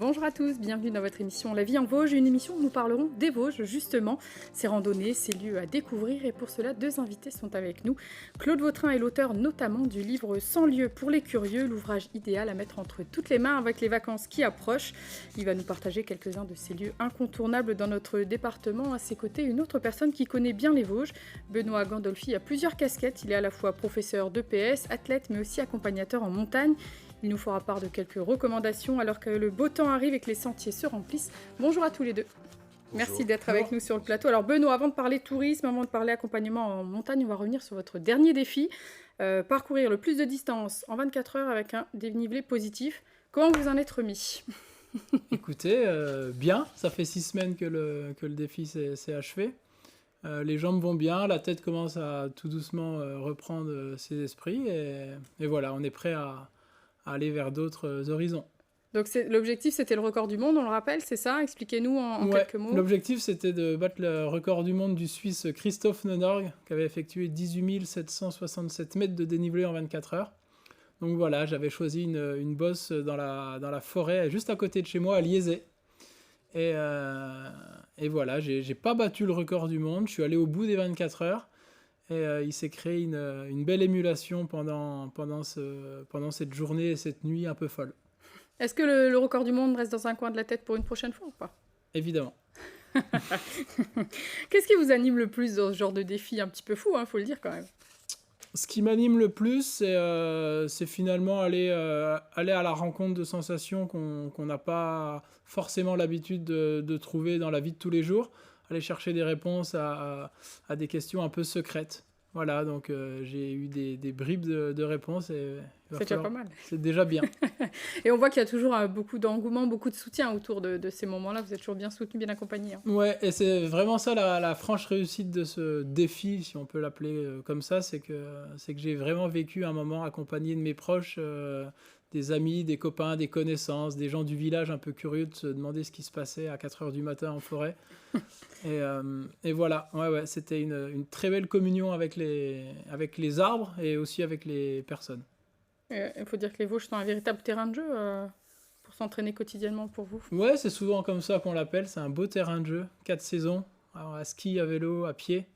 Bonjour à tous, bienvenue dans votre émission La vie en Vosges, une émission où nous parlerons des Vosges justement, ces randonnées, ces lieux à découvrir et pour cela deux invités sont avec nous. Claude Vautrin est l'auteur notamment du livre 100 lieux pour les curieux, l'ouvrage idéal à mettre entre toutes les mains avec les vacances qui approchent. Il va nous partager quelques-uns de ces lieux incontournables dans notre département. À ses côtés, une autre personne qui connaît bien les Vosges, Benoît Gandolfi a plusieurs casquettes, il est à la fois professeur d'EPS, athlète mais aussi accompagnateur en montagne. Il nous fera part de quelques recommandations alors que le beau temps arrive et que les sentiers se remplissent. Bonjour à tous les deux. Bonjour. Merci d'être avec nous sur le plateau. Alors Benoît, avant de parler tourisme, avant de parler accompagnement en montagne, on va revenir sur votre dernier défi. Parcourir le plus de distance en 24 heures avec un dénivelé positif. Comment vous en êtes remis ? Écoutez, bien. Ça fait 6 semaines que le défi s'est achevé. Les jambes vont bien, la tête commence à tout doucement reprendre ses esprits. Et voilà, on est prêt à aller vers d'autres horizons. Donc l'objectif, c'était le record du monde, on le rappelle, c'est ça ? Expliquez-nous en quelques mots. L'objectif, c'était de battre le record du monde du Suisse Christophe Neunorg, qui avait effectué 18 767 mètres de dénivelé en 24 heures. Donc voilà, j'avais choisi une bosse dans la forêt, juste à côté de chez moi, à Liézé. Et voilà, j'ai pas battu le record du monde, je suis allé au bout des 24 heures. Et il s'est créé une belle émulation pendant cette journée et cette nuit un peu folle. Est-ce que le record du monde reste dans un coin de la tête pour une prochaine fois ou pas ? Évidemment. Qu'est-ce qui vous anime le plus dans ce genre de défi un petit peu fou, faut le dire quand même ? Ce qui m'anime le plus, c'est finalement aller à la rencontre de sensations qu'on n'a pas forcément l'habitude de trouver dans la vie de tous les jours. Aller chercher des réponses à des questions un peu secrètes. Voilà, donc j'ai eu des bribes de réponses. C'est déjà pas mal. C'est déjà bien. Et on voit qu'il y a toujours beaucoup d'engouement, beaucoup de soutien autour de ces moments-là. Vous êtes toujours bien soutenu, bien accompagné. Ouais, et c'est vraiment ça la franche réussite de ce défi, si on peut l'appeler comme ça, c'est que j'ai vraiment vécu un moment accompagné de mes proches, des amis, des copains, des connaissances, des gens du village un peu curieux de se demander ce qui se passait à 4h du matin en forêt. Et voilà, ouais, c'était une très belle communion avec les arbres et aussi avec les personnes. Il faut dire que les Vosges sont un véritable terrain de jeu pour s'entraîner quotidiennement pour vous. Ouais, c'est souvent comme ça qu'on l'appelle, c'est un beau terrain de jeu, 4 saisons, alors, à ski, à vélo, à pied,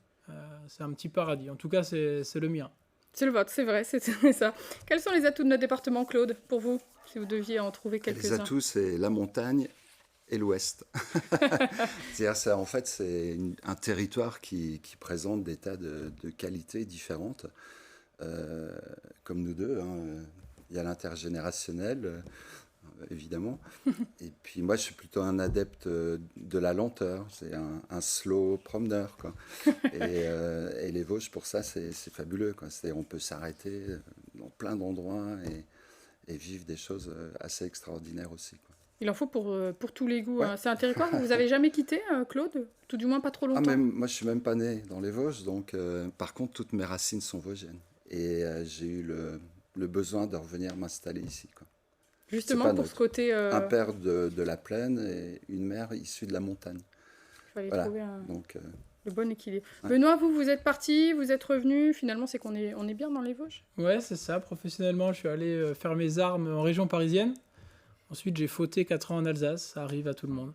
c'est un petit paradis, en tout cas c'est le mien. C'est le vôtre, c'est vrai, c'est ça. Quels sont les atouts de notre département, Claude, pour vous, si vous deviez en trouver quelques-uns ? Les atouts, c'est la montagne et l'ouest. C'est-à-dire, en fait, c'est un territoire qui présente des tas de qualités différentes, comme nous deux. Il y a l'intergénérationnel, évidemment. Et puis moi, je suis plutôt un adepte de la lenteur. C'est un slow promeneur, quoi. Et les Vosges, pour ça, c'est fabuleux, quoi. On peut s'arrêter dans plein d'endroits et vivre des choses assez extraordinaires aussi, quoi. Il en faut pour tous les goûts. Ouais. C'est un territoire que vous n'avez jamais quitté, Claude ? Tout du moins pas trop longtemps. Moi, je suis même pas né dans les Vosges. Donc, par contre, toutes mes racines sont vosgiennes. Et j'ai eu le besoin de revenir m'installer ici, quoi. Justement pour ce côté... Un père de la plaine et une mère issue de la montagne. Il fallait trouver le bon équilibre. Ouais. Benoît, vous êtes parti, vous êtes revenu. Finalement, c'est qu'on est bien dans les Vosges ? Ouais, c'est ça. Professionnellement, je suis allé faire mes armes en région parisienne. Ensuite, j'ai fauté 4 ans en Alsace. Ça arrive à tout le monde.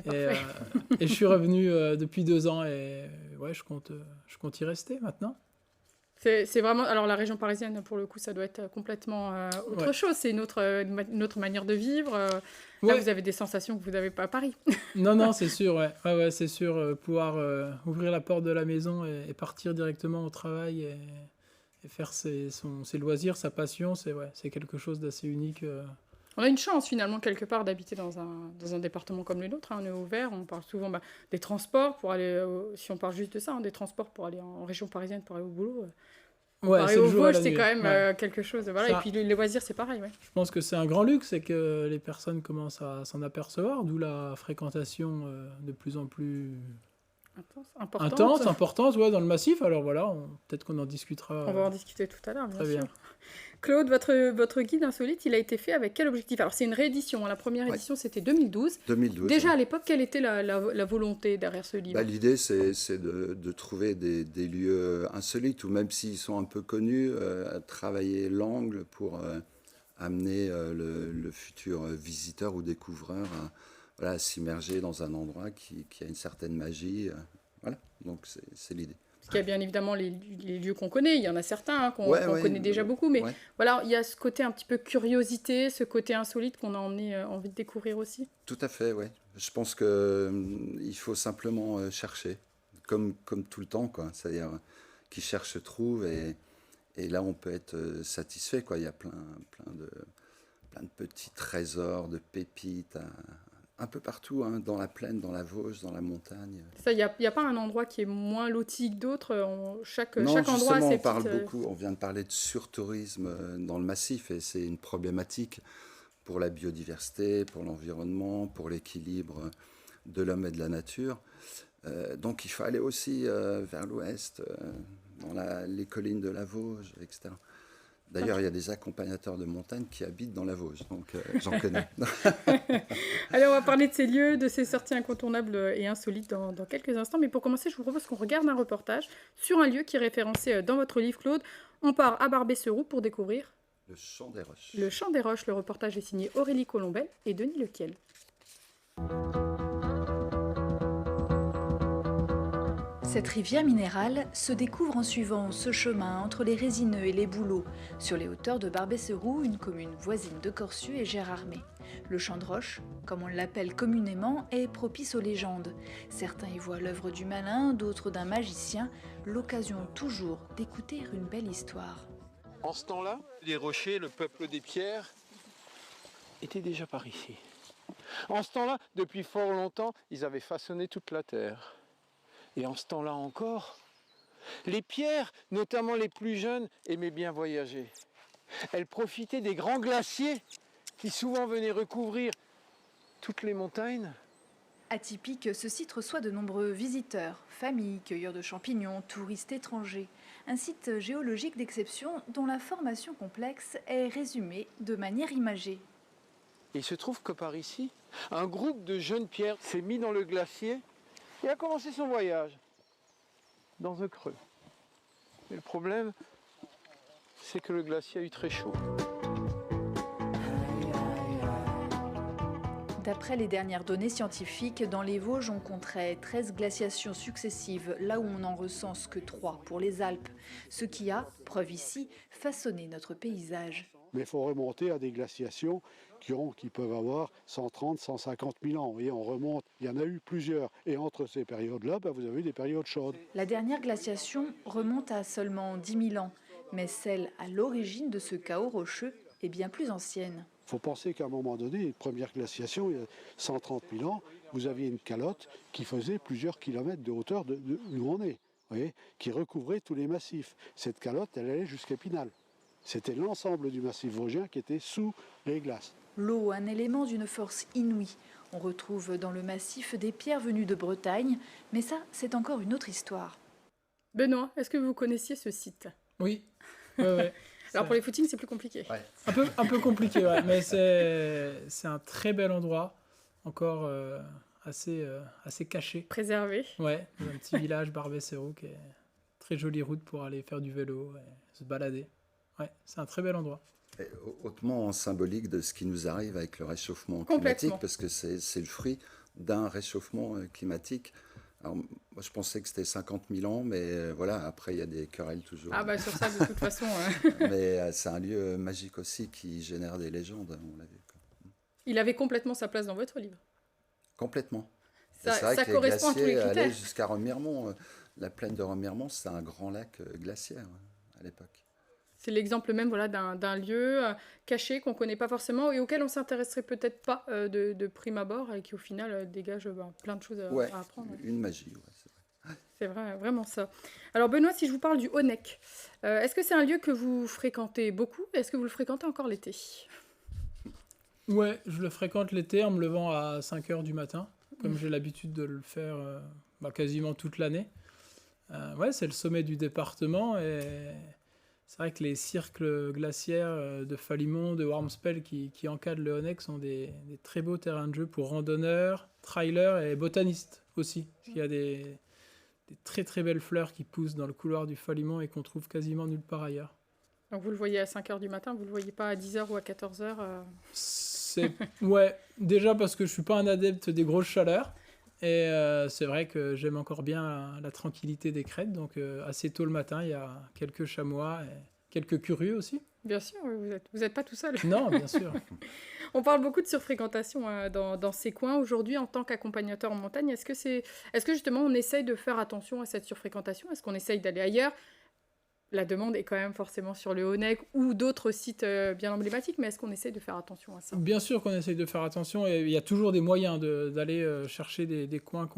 Et je suis revenu depuis 2 ans. Et ouais, je compte y rester maintenant. C'est vraiment... Alors, la région parisienne, pour le coup, ça doit être complètement autre chose. C'est une autre manière de vivre. Là, vous avez des sensations que vous n'avez pas à Paris. Non, c'est sûr. Ouais, c'est sûr. Pouvoir ouvrir la porte de la maison et partir directement au travail et faire ses loisirs, sa passion, c'est quelque chose d'assez unique. On a une chance finalement quelque part d'habiter dans un département comme le nôtre, hein, on est au vert, on parle souvent des transports pour aller, si on parle juste de ça, hein, des transports pour aller en région parisienne pour aller au boulot. Ouais, Comparé c'est le aux jour à Vosges, la c'est nuit. quand même Ouais. quelque chose. Voilà. Ça, Et puis les loisirs, c'est pareil. Ouais. je pense que c'est un grand luxe, c'est que les personnes commencent à s'en apercevoir, d'où la fréquentation de plus en plus Importante. importante ouais, dans le massif. Alors voilà, peut-être qu'on en discutera. On va en discuter tout à l'heure, bien Très sûr. bien. Claude, votre guide insolite, il a été fait avec quel objectif? Alors, c'est une réédition, hein. La première Ouais. édition, c'était 2012. 2012. Déjà, ouais. à l'époque, quelle était la volonté derrière ce livre? L'idée, c'est de trouver des lieux insolites, ou même s'ils sont un peu connus, travailler l'angle pour amener le futur visiteur ou découvreur à s'immerger dans un endroit qui a une certaine magie. Voilà, donc c'est l'idée. Parce qu'il y a bien évidemment les lieux qu'on connaît, il y en a certains hein, qu'on Ouais, connaît déjà beaucoup, mais ouais. voilà, il y a ce côté un petit peu curiosité, ce côté insolite qu'on a envie de découvrir aussi. Tout à fait, ouais. Je pense que il faut simplement chercher, comme tout le temps, quoi. C'est-à-dire, qui cherche trouve, et là on peut être satisfait, quoi. Il y a plein de petits trésors, de pépites, un peu partout, hein, dans la plaine, dans la Vosges, dans la montagne. Ça, il y a pas un endroit qui est moins loti que d'autres. Chaque Non, endroit a justement, ses on parle petites. beaucoup, on vient de parler de surtourisme dans le massif, et c'est une problématique pour la biodiversité, pour l'environnement, pour l'équilibre de l'homme et de la nature. Donc il faut aller aussi vers l'ouest, dans les collines de la Vosges, etc. D'ailleurs, il y a des accompagnateurs de montagne qui habitent dans la Vosges, donc j'en connais. Allez, on va parler de ces lieux, de ces sorties incontournables et insolites dans quelques instants. Mais pour commencer, je vous propose qu'on regarde un reportage sur un lieu qui est référencé dans votre livre, Claude. On part à Barbey-Serroux pour découvrir Le Champ des Roches. le Champ des Roches. Le reportage est signé Aurélie Colombel et Denis Lequiel. Cette rivière minérale se découvre en suivant ce chemin entre les résineux et les bouleaux, sur les hauteurs de Barbey-Serroux, une commune voisine de Corçu et Gérardmer. Le Champ de Roche, comme on l'appelle communément, est propice aux légendes. Certains y voient l'œuvre du malin, d'autres d'un magicien, l'occasion toujours d'écouter une belle histoire. En ce temps-là, les rochers, le peuple des pierres, étaient déjà par ici. En ce temps-là, depuis fort longtemps, ils avaient façonné toute la terre. Et en ce temps-là encore, les pierres, notamment les plus jeunes, aimaient bien voyager. Elles profitaient des grands glaciers qui souvent venaient recouvrir toutes les montagnes. Atypique, ce site reçoit de nombreux visiteurs, familles, cueilleurs de champignons, touristes étrangers. Un site géologique d'exception dont la formation complexe est résumée de manière imagée. Et il se trouve que par ici, un groupe de jeunes pierres s'est mis dans le glacier et a commencé son voyage dans un creux. Mais le problème, c'est que le glacier a eu très chaud. D'après les dernières données scientifiques, dans les Vosges, on compterait 13 glaciations successives, là où on n'en recense que 3 pour les Alpes. Ce qui a, preuve ici, façonné notre paysage. Mais il faut remonter à des glaciations qui peuvent avoir 130, 150 000 ans. Vous voyez, on remonte, il y en a eu plusieurs. Et entre ces périodes-là, vous avez eu des périodes chaudes. La dernière glaciation remonte à seulement 10 000 ans, mais celle à l'origine de ce chaos rocheux est bien plus ancienne. Il faut penser qu'à un moment donné, une première glaciation, il y a 130 000 ans, vous aviez une calotte qui faisait plusieurs kilomètres de hauteur d'où on est, vous voyez, qui recouvrait tous les massifs. Cette calotte, elle allait jusqu'à Épinal. C'était l'ensemble du massif vosgien qui était sous les glaces. L'eau, un élément d'une force inouïe. On retrouve dans le massif des pierres venues de Bretagne, mais ça, c'est encore une autre histoire. Benoît, est-ce que vous connaissiez ce site? Oui. Ouais. Alors pour les footings, c'est plus compliqué. Ouais. Un peu compliqué, ouais. Mais c'est un très bel endroit, encore assez caché. Préservé. Ouais, dans un petit village, Barbey-Serroux, qui est très jolie route pour aller faire du vélo et se balader. Ouais, c'est un très bel endroit. Et hautement symbolique de ce qui nous arrive avec le réchauffement Complètement. climatique, parce que c'est le fruit d'un réchauffement climatique. Alors, moi, je pensais que c'était 50 000 ans, mais voilà, après, il y a des querelles toujours. Ah bah sur ça, de toute façon. Mais c'est un lieu magique aussi qui génère des légendes, on l'a vu. Il avait complètement sa place dans votre livre. Complètement. Et Ça, c'est vrai ça que correspond à tous les glaciers allaient critères. jusqu'à Remiremont. La plaine de Remiremont, c'était un grand lac glaciaire à l'époque. C'est l'exemple même voilà, d'un lieu caché qu'on ne connaît pas forcément et auquel on ne s'intéresserait peut-être pas de prime abord et qui au final dégage plein de choses à apprendre. Une magie, c'est vrai. C'est vrai, vraiment ça. Alors Benoît, si je vous parle du Honeck, est-ce que c'est un lieu que vous fréquentez beaucoup? Est-ce que vous le fréquentez encore l'été? Ouais, je le fréquente l'été en me levant à 5h du matin, comme j'ai l'habitude de le faire quasiment toute l'année. Ouais, c'est le sommet du département et c'est vrai que les cercles glaciaires de Falimont, de Wormspel qui encadrent le Honeck sont des très beaux terrains de jeu pour randonneurs, trailers et botanistes aussi. Il y a des très très belles fleurs qui poussent dans le couloir du Falimont et qu'on trouve quasiment nulle part ailleurs. Donc vous le voyez à 5h du matin, vous ne le voyez pas à 10h ou à 14h Ouais, déjà parce que je ne suis pas un adepte des grosses chaleurs. Et c'est vrai que j'aime encore bien la tranquillité des crêtes. Donc assez tôt le matin, il y a quelques chamois et quelques curieux aussi. Bien sûr, vous êtes pas tout seul. Non, bien sûr. On parle beaucoup de surfréquentation dans ces coins. Aujourd'hui, en tant qu'accompagnateur en montagne, est-ce que justement on essaye de faire attention à cette surfréquentation? Est-ce qu'on essaye d'aller ailleurs? La demande est quand même forcément sur le Honeck ou d'autres sites bien emblématiques, mais est-ce qu'on essaye de faire attention à ça? Bien sûr qu'on essaye de faire attention et il y a toujours des moyens d'aller chercher des coins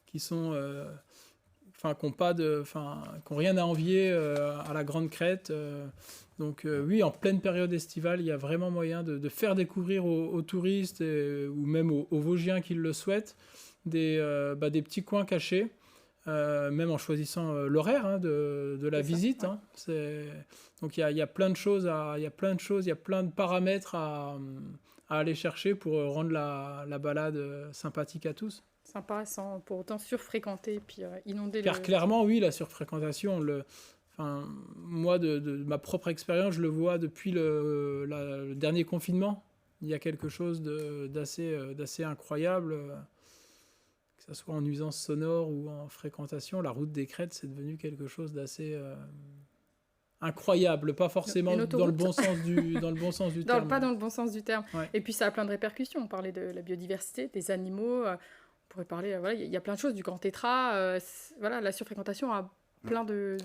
qui sont... qui n'ont rien à envier à la Grande Crête. Donc oui, en pleine période estivale, il y a vraiment moyen de faire découvrir aux touristes ou même aux Vosgiens qui le souhaitent des petits coins cachés. Même en choisissant l'horaire de la visite. Hein. Donc il y a plein de choses, il y a plein de paramètres à aller chercher pour rendre la balade sympathique à tous. Sympa, sans pour autant surfréquenter et puis inonder Car clairement, oui, la surfréquentation, moi, de ma propre expérience, je le vois depuis le dernier confinement. Il y a quelque chose d'assez incroyable. Que ce soit en nuisance sonore ou en fréquentation, la route des crêtes, c'est devenu quelque chose d'assez incroyable, pas forcément dans le bon sens du terme. Pas dans le bon sens du terme. Ouais. Et puis ça a plein de répercussions. On parlait de la biodiversité, des animaux, on pourrait parler, il y a plein de choses, du grand tétra. La surfréquentation a plein de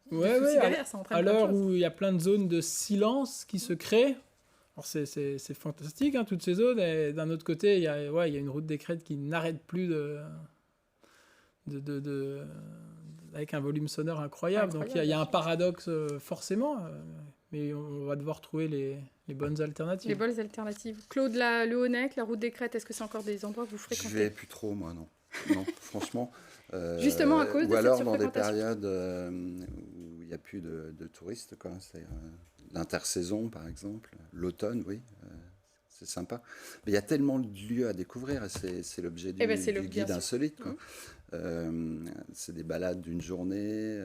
soucis derrière. Ça entraîne à plein de l'heure choses. où il y a plein de zones de silence qui se créent, alors c'est fantastique, hein, toutes ces zones, et d'un autre côté, il y a une route des crêtes qui n'arrête plus avec un volume sonore incroyable. Donc il y a un paradoxe forcément, mais on va devoir trouver les bonnes alternatives. Les bonnes alternatives. Claude, le Honeck, la route des crêtes, est-ce que c'est encore des endroits que vous fréquentez? Je vais plus trop, moi, non. Non, franchement. Justement à cause de ou alors cette dans des surfréquentation. périodes où il n'y a plus de touristes, quoi. C'est l'intersaison, par exemple. L'automne, oui. C'est sympa. Mais il y a tellement de lieux à découvrir. C'est l'objet du guide insolite, quoi. C'est des balades d'une journée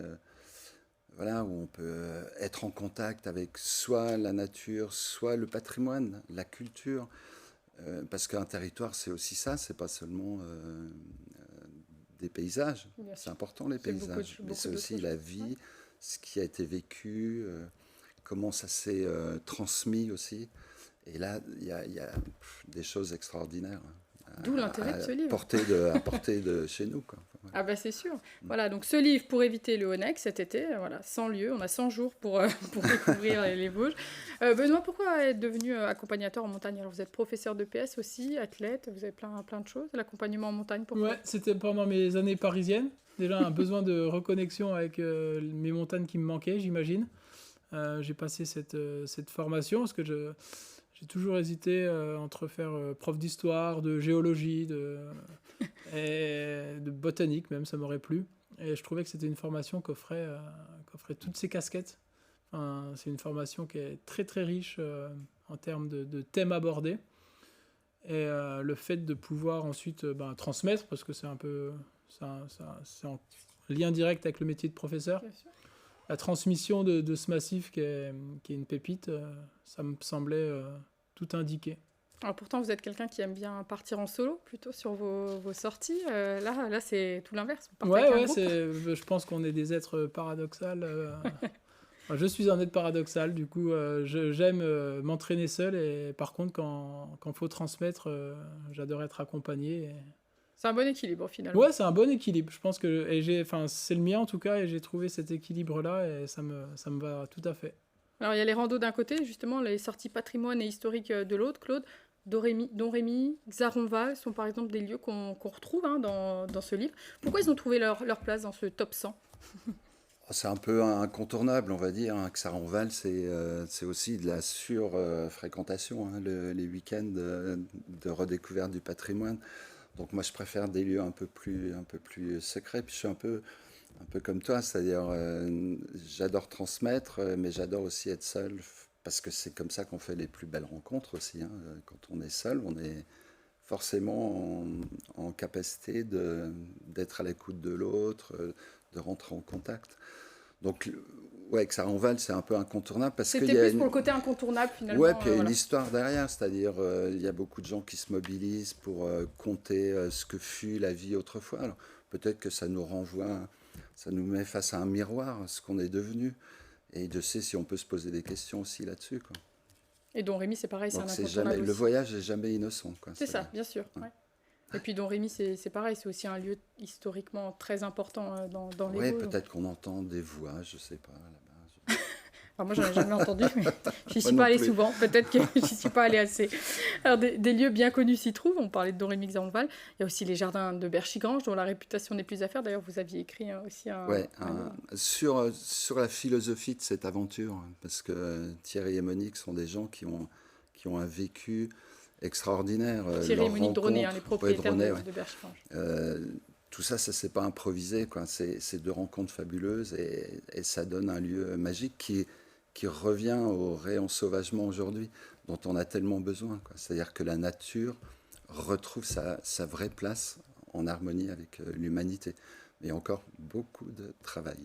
où on peut être en contact avec soit la nature, soit le patrimoine, la culture. Parce qu'un territoire, c'est aussi ça. C'est pas seulement des paysages. C'est important, les paysages. Mais c'est aussi la vie, ce qui a été vécu, comment ça s'est transmis aussi. Et là, il y a des choses extraordinaires. D'où l'intérêt de ce livre. À portée de chez nous, quoi. Ouais. Ah bah c'est sûr. Voilà, donc ce livre pour éviter le Honeck cet été, 100 lieux, on a 100 jours pour découvrir les Vosges. Benoît, pourquoi être devenu accompagnateur en montagne? Alors vous êtes professeur de PS aussi, athlète, vous avez plein de choses. L'accompagnement en montagne, pourquoi? Ouais, c'était pendant mes années parisiennes. Déjà un besoin de reconnexion avec mes montagnes qui me manquaient, j'imagine. J'ai passé cette formation parce que j'ai toujours hésité entre faire prof d'histoire, de géologie, et de botanique même, ça m'aurait plu. Et je trouvais que c'était une formation qu'offrait toutes ces casquettes. Enfin, c'est une formation qui est très très riche en termes de thèmes abordés. Et le fait de pouvoir ensuite transmettre, parce que c'est un peu... c'est en lien direct avec le métier de professeur. La transmission de ce massif qui est une pépite, ça me semblait tout indiqué. Alors pourtant, vous êtes quelqu'un qui aime bien partir en solo, plutôt sur vos sorties. Là, c'est tout l'inverse. Vous partez avec un groupe. Je pense qu'on est des êtres paradoxaux. Je suis un être paradoxal, du coup, j'aime m'entraîner seul. Et par contre, quand faut transmettre, j'adore être accompagné. C'est un bon équilibre, finalement. Ouais, c'est un bon équilibre. Je pense que c'est le mien, en tout cas, et j'ai trouvé cet équilibre-là, et ça me va tout à fait. Alors, il y a les randos d'un côté, justement, les sorties patrimoine et historique de l'autre, Claude. Don Rémy, Xaronval sont par exemple des lieux qu'on retrouve dans ce livre. Pourquoi ils ont trouvé leur place dans ce top 100? C'est un peu incontournable, on va dire. Xaronval, c'est aussi de la surfréquentation, les week-ends de redécouverte du patrimoine. Donc moi, je préfère des lieux un peu plus secrets. Puis je suis un peu comme toi, c'est-à-dire j'adore transmettre, mais j'adore aussi être seul, parce que c'est comme ça qu'on fait les plus belles rencontres aussi. Quand on est seul, on est forcément en capacité d'être à l'écoute de l'autre, de rentrer en contact. Donc, ouais, Xaronval, c'est un peu incontournable parce qu'il C'était y a plus pour le côté incontournable finalement. Ouais, puis il y a une voilà. histoire derrière, c'est-à-dire il y a beaucoup de gens qui se mobilisent pour compter ce que fut la vie autrefois. Alors, peut-être que ça nous renvoie, ça nous met face à un miroir, ce qu'on est devenu. Et Dieu sait si on peut se poser des questions aussi là-dessus, quoi. Et Don Rémy, c'est pareil, c'est un Donc incontournable le aussi. voyage n'est jamais innocent, quoi. C'est ça, bien sûr. Ouais. Et puis Don Rémy, c'est pareil, c'est aussi un lieu historiquement très important dans les Ouais, Vosges. peut-être qu'on entend des voix, je sais pas, là-bas. Enfin, moi, j'en ai jamais entendu, mais j'y suis Moi pas non allée plus. souvent. Peut-être que j'y suis pas allée assez. Alors, des lieux bien connus s'y trouvent. On parlait de Don Rémy Xaronval. Il y a aussi les jardins de Berchigrange, dont la réputation n'est plus à faire. D'ailleurs, vous aviez écrit aussi un... Ouais, un- sur la philosophie de cette aventure, parce que Thierry et Monique sont des gens qui ont un vécu extraordinaire. Thierry et Leur Monique Dronet, rencontre, les propriétaires Dronet, ouais. de Berchigrange. Tout ça, ça s'est pas improvisé, quoi. C'est deux rencontres fabuleuses et ça donne un lieu magique qui revient au réensauvagement aujourd'hui, dont on a tellement besoin, quoi. C'est-à-dire que la nature retrouve sa vraie place en harmonie avec l'humanité. Mais il y a encore beaucoup de travail.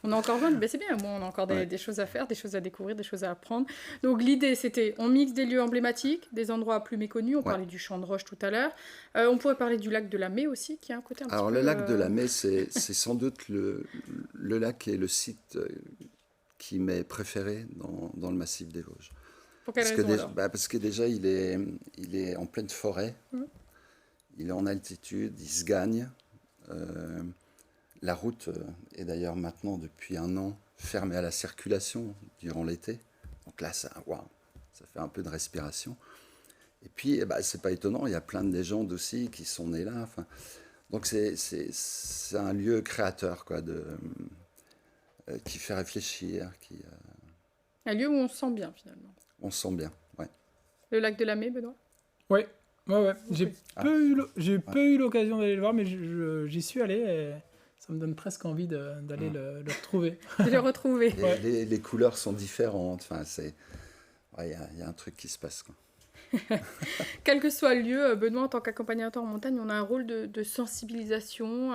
On a encore 20, ben c'est bien, bon, on a encore des choses à faire, des choses à découvrir, des choses à apprendre. Donc l'idée, c'était, on mixe des lieux emblématiques, des endroits plus méconnus, on parlait du Champ de Roche tout à l'heure, on pourrait parler du lac de la Mai aussi, qui a un côté un Alors petit le peu... lac de la Mai, c'est sans doute le lac et le site qui m'est préféré dans le massif des Vosges. Pour quelle raison alors Parce que déjà, il est en pleine forêt, il est en altitude, il se gagne. La route est d'ailleurs maintenant, depuis 1 an, fermée à la circulation durant l'été. Donc là, ça fait un peu de respiration. Et puis, c'est pas étonnant, il y a plein de légendes aussi qui sont nées là. Enfin, donc c'est un lieu créateur, quoi, qui fait réfléchir, Un lieu où on se sent bien finalement. on se sent bien. Ouais. Le lac de la Mai, Benoît? Ouais. J'ai peu eu l'occasion d'aller le voir, mais j'y suis allé et ça me donne presque envie d'aller le retrouver. De le retrouver. Les couleurs sont différentes. Enfin, il y a un truc qui se passe, quoi. Quel que soit le lieu, Benoît, en tant qu'accompagnateur en montagne, on a un rôle de sensibilisation,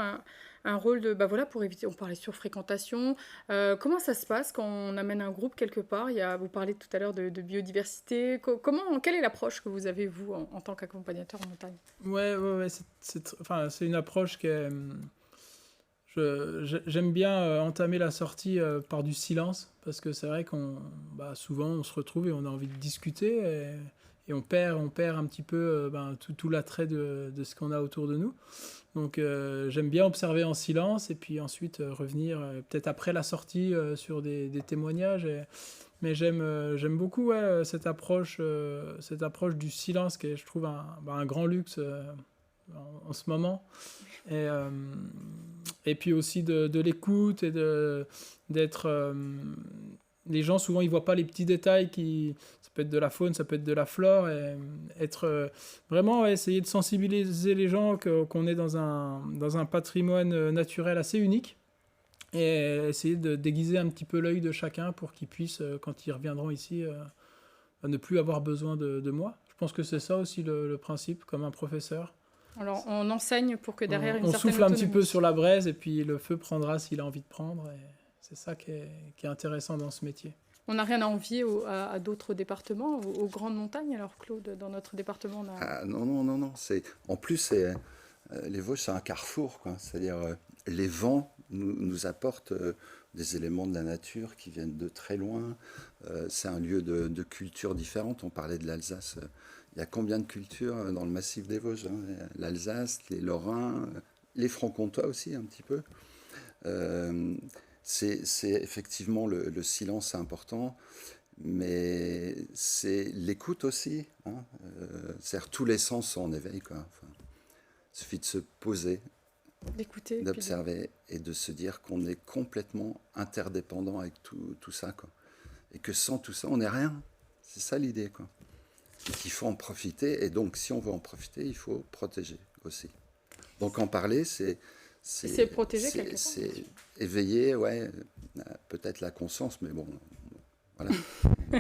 un rôle de... pour éviter... On parlait sur fréquentation. Comment ça se passe quand on amène un groupe quelque part? Vous parlez tout à l'heure de biodiversité. Quelle est l'approche que vous avez, vous, en tant qu'accompagnateur en montagne? Ouais, c'est une approche que j'aime bien entamer la sortie par du silence, parce que c'est vrai souvent on se retrouve et on a envie de discuter et on perd un petit peu tout l'attrait de ce qu'on a autour de nous. Donc j'aime bien observer en silence et puis ensuite revenir peut-être après la sortie sur des témoignages. Mais j'aime beaucoup cette approche du silence qui est, je trouve, un grand luxe en ce moment. Et puis aussi de l'écoute et d'être... les gens, souvent, ils voient pas les petits détails ça peut être de la faune, ça peut être de la flore, et vraiment essayer de sensibiliser les gens qu'on est dans un patrimoine naturel assez unique, et essayer de déguiser un petit peu l'œil de chacun pour qu'ils puissent, quand ils reviendront ici, ne plus avoir besoin de moi. Je pense que c'est ça aussi le principe, comme un professeur. Alors, on enseigne pour que derrière une on certaine souffle un autonomie. petit peu sur la braise et puis le feu prendra s'il a envie de prendre. Et c'est ça qui est intéressant dans ce métier. On n'a rien à envier à d'autres départements, aux grandes montagnes. Alors, Claude, dans notre département, on a... Ah, non. En plus, les Vosges, c'est un carrefour, quoi. C'est-à-dire, les vents nous apportent des éléments de la nature qui viennent de très loin. C'est un lieu de cultures différentes. On parlait de l'Alsace. Il y a combien de cultures dans le massif des Vosges, hein? L'Alsace, les Lorrains, les Francs-Comtois aussi, un petit peu. c'est effectivement le silence est important, mais c'est l'écoute aussi. Hein. C'est-à-dire tous les sens sont en éveil, quoi. Enfin, il suffit de se poser, D'écouter. d'observer et de se dire qu'on est complètement interdépendant avec tout ça, quoi. Et que sans tout ça, on n'est rien. C'est ça l'idée, quoi. Et qu'il faut en profiter. Et donc, si on veut en profiter, il faut protéger aussi. Donc, en parler, c'est protéger quelque part. C'est éveiller, ouais, peut-être la conscience, mais bon, voilà,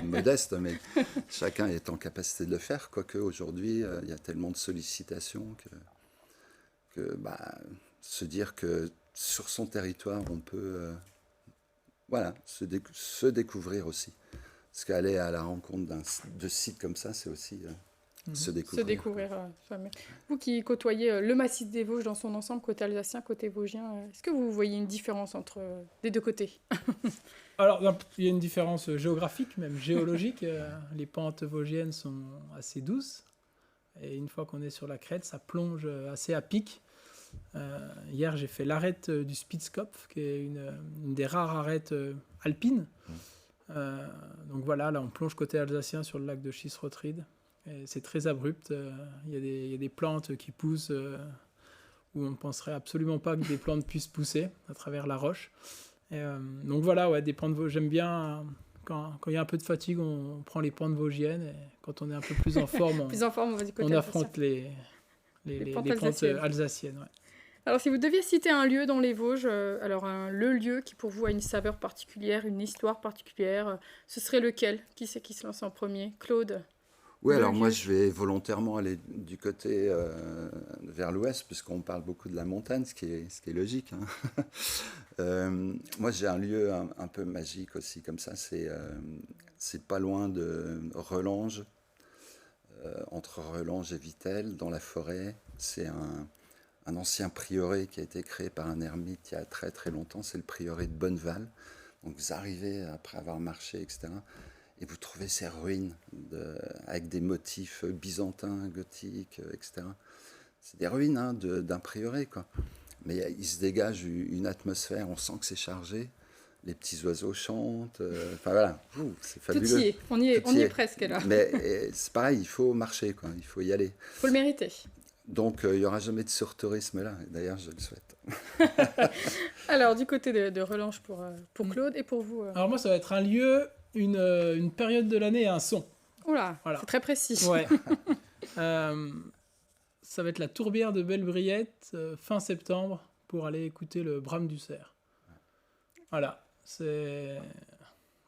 modeste, mais chacun est en capacité de le faire. Quoique aujourd'hui, il y a tellement de sollicitations que se dire que sur son territoire, on peut voilà, se découvrir aussi. Parce qu'aller à la rencontre de sites comme ça, c'est aussi se découvrir. Se découvrir soi-même. Vous qui côtoyez le massif des Vosges dans son ensemble, côté alsacien, côté vosgien, est-ce que vous voyez une différence entre les deux côtés? Alors, il y a une différence géographique, même géologique. Les pentes vosgiennes sont assez douces. Et une fois qu'on est sur la crête, ça plonge assez à pic. Hier, j'ai fait l'arête du Spitzkopf, qui est une des rares arêtes alpines. Donc voilà, là, on plonge côté alsacien sur le lac de Schissrothried. Et c'est très abrupt. Il y a des plantes qui poussent où on ne penserait absolument pas que des plantes puissent pousser à travers la roche. Et, donc voilà, ouais, des pentes j'aime bien quand il y a un peu de fatigue, on prend les pentes vosgiennes, et quand on est un peu plus en forme, on affronte les pentes alsaciennes. Ouais. Alors si vous deviez citer un lieu dans les Vosges, le lieu qui pour vous a une saveur particulière, une histoire particulière, ce serait lequel? Qui c'est qui se lance en premier? Claude? Oui, alors moi je vais volontairement aller du côté vers l'ouest, puisqu'on parle beaucoup de la montagne, ce qui est logique. Hein. Moi j'ai un lieu un peu magique aussi, comme ça, c'est pas loin de Relanges, entre Relanges et Vittel, dans la forêt. C'est un ancien prieuré qui a été créé par un ermite il y a très très longtemps, c'est le prieuré de Bonneval. Donc vous arrivez après avoir marché, etc., et vous trouvez ces ruines avec des motifs byzantins, gothiques, etc. C'est des ruines d'un prieuré, quoi. Mais il se dégage une atmosphère, on sent que c'est chargé. Les petits oiseaux chantent. Enfin voilà, c'est fabuleux. Tout y est, on y est presque là. Mais c'est pareil, il faut marcher, quoi. Il faut y aller. Il faut le mériter. Donc il n'y aura jamais de surtourisme là. D'ailleurs, je le souhaite. Alors du côté de Relanges pour Claude et pour vous Alors moi, ça va être un lieu, une période de l'année et un son. Oula, voilà. C'est très précis. Ouais. Ça va être la tourbière de Bellebriette, fin septembre, pour aller écouter le brame du cerf. Voilà, c'est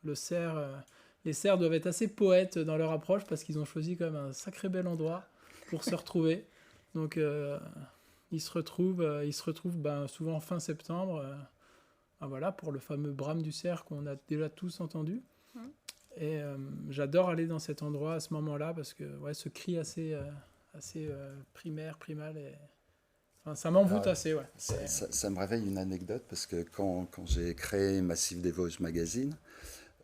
le cerf. Les cerfs doivent être assez poètes dans leur approche parce qu'ils ont choisi quand même un sacré bel endroit pour se retrouver. Donc ils se retrouvent souvent fin septembre. Voilà, pour le fameux brame du cerf qu'on a déjà tous entendu. Et j'adore aller dans cet endroit à ce moment-là parce que ce cri assez primal, et enfin, ça m'envoûte assez. Ouais. Ça me réveille une anecdote parce que quand j'ai créé Massif des Vosges Magazine,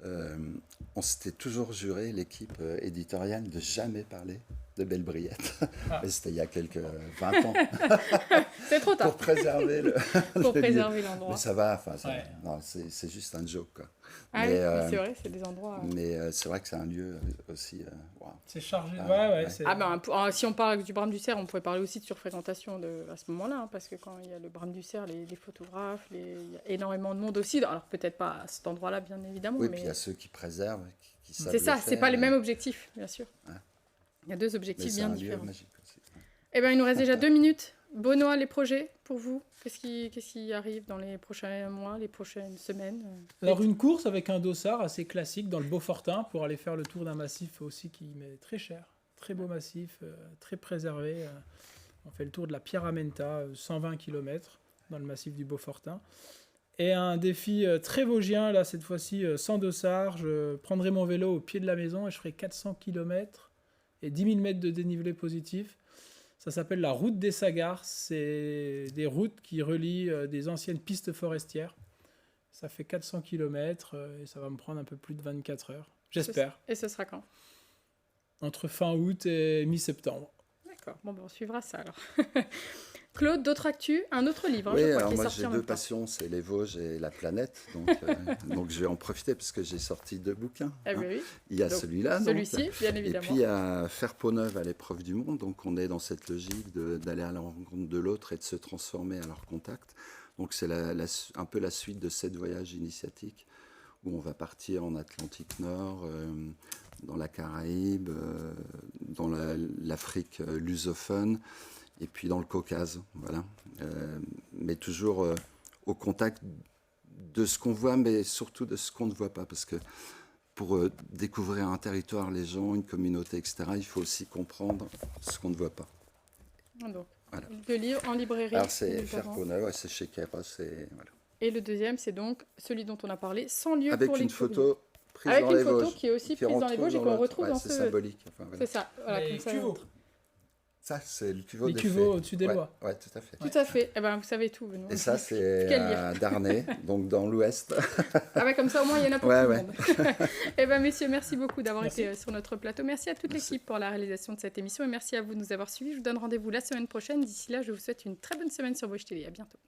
on s'était toujours juré, l'équipe éditoriale, de jamais parler de Bellebriette. Et c'était il y a quelques 20 ans. C'est trop tard. Pour préserver l'endroit. Mais ça va, non, c'est juste un joke, quoi. Ah mais c'est vrai, c'est des endroits... Mais c'est vrai que c'est un lieu aussi... wow. C'est chargé. Si on parle du brame du cerf, on pourrait parler aussi de surfréquentation à ce moment-là, hein, parce que quand il y a le brame du cerf, les photographes, il y a énormément de monde aussi. Alors peut-être pas à cet endroit-là, bien évidemment. Oui, mais puis il y a ceux qui préservent, qui savent c'est ça, le c'est faire, pas les mêmes objectifs, bien sûr. Ouais. Il y a deux objectifs bien différents. Magique aussi. Eh bien, il nous reste déjà 2 minutes. Benoît, les projets pour vous? Qu'est-ce qui arrive dans les prochains mois, les prochaines semaines? Alors, une course avec un dossard assez classique dans le Beaufortin pour aller faire le tour d'un massif aussi qui m'est très cher. Très beau massif, très préservé. On fait le tour de la Pierramenta, 120 km dans le massif du Beaufortin. Et un défi très vosgien, là, cette fois-ci, sans dossard. Je prendrai mon vélo au pied de la maison et je ferai 400 km et 10 000 mètres de dénivelé positif. Ça s'appelle la route des Sagars. C'est des routes qui relient des anciennes pistes forestières. Ça fait 400 km et ça va me prendre un peu plus de 24 heures. J'espère. Et ce sera quand? Entre fin août et mi-septembre. D'accord. Bon, on suivra ça alors. Claude, d'autres actus, un autre livre, Oui, je crois, alors qui est moi sorti j'ai en deux même temps. passions, c'est les Vosges et la planète. Donc, donc je vais en profiter parce que j'ai sorti 2 bouquins. Eh hein. ben oui, Il y a donc, celui-là. donc. celui-ci, bien Et évidemment. puis il y a Faire peau neuve à l'épreuve du monde. Donc on est dans cette logique d'aller à la rencontre de l'autre et de se transformer à leur contact. Donc c'est un peu la suite de 7 voyages initiatiques où on va partir en Atlantique Nord, dans la Caraïbe, dans l'Afrique lusophone et puis dans le Caucase. Voilà. Mais toujours au contact de ce qu'on voit, mais surtout de ce qu'on ne voit pas. Parce que pour découvrir un territoire, les gens, une communauté, etc., il faut aussi comprendre ce qu'on ne voit pas. Donc, Voilà. le livre en librairie. Alors c'est Faire évidemment. peau neuve, ouais, c'est chez Kairos. Voilà. Et le deuxième, c'est donc celui dont on a parlé, Sans lieu Avec pour les une curieux. photo prise Avec dans une les photo Vosges. qui est aussi qui prise dans les Vosges et qu'on l'autre. retrouve Ouais, dans c'est ce... symbolique. Enfin, voilà. C'est ça, voilà, Les comme ça. cuveaux. Ça, c'est le cuveau Les des cuveaux fées. au-dessus des Ouais, lois. ouais, tout à fait. Tout à fait. Eh ben, vous savez tout, Benoît. Et ça, c'est Quel à Darney, donc dans l'ouest. Ah ben comme ça, au moins, il y en a pour Ouais, tout le ouais. monde. Eh ben, messieurs, merci beaucoup d'avoir Merci. été sur notre plateau. Merci à toute Merci. l'équipe pour la réalisation de cette émission et merci à vous de nous avoir suivis. Je vous donne rendez-vous la semaine prochaine. D'ici là, je vous souhaite une très bonne semaine sur Vosges Télé. À bientôt.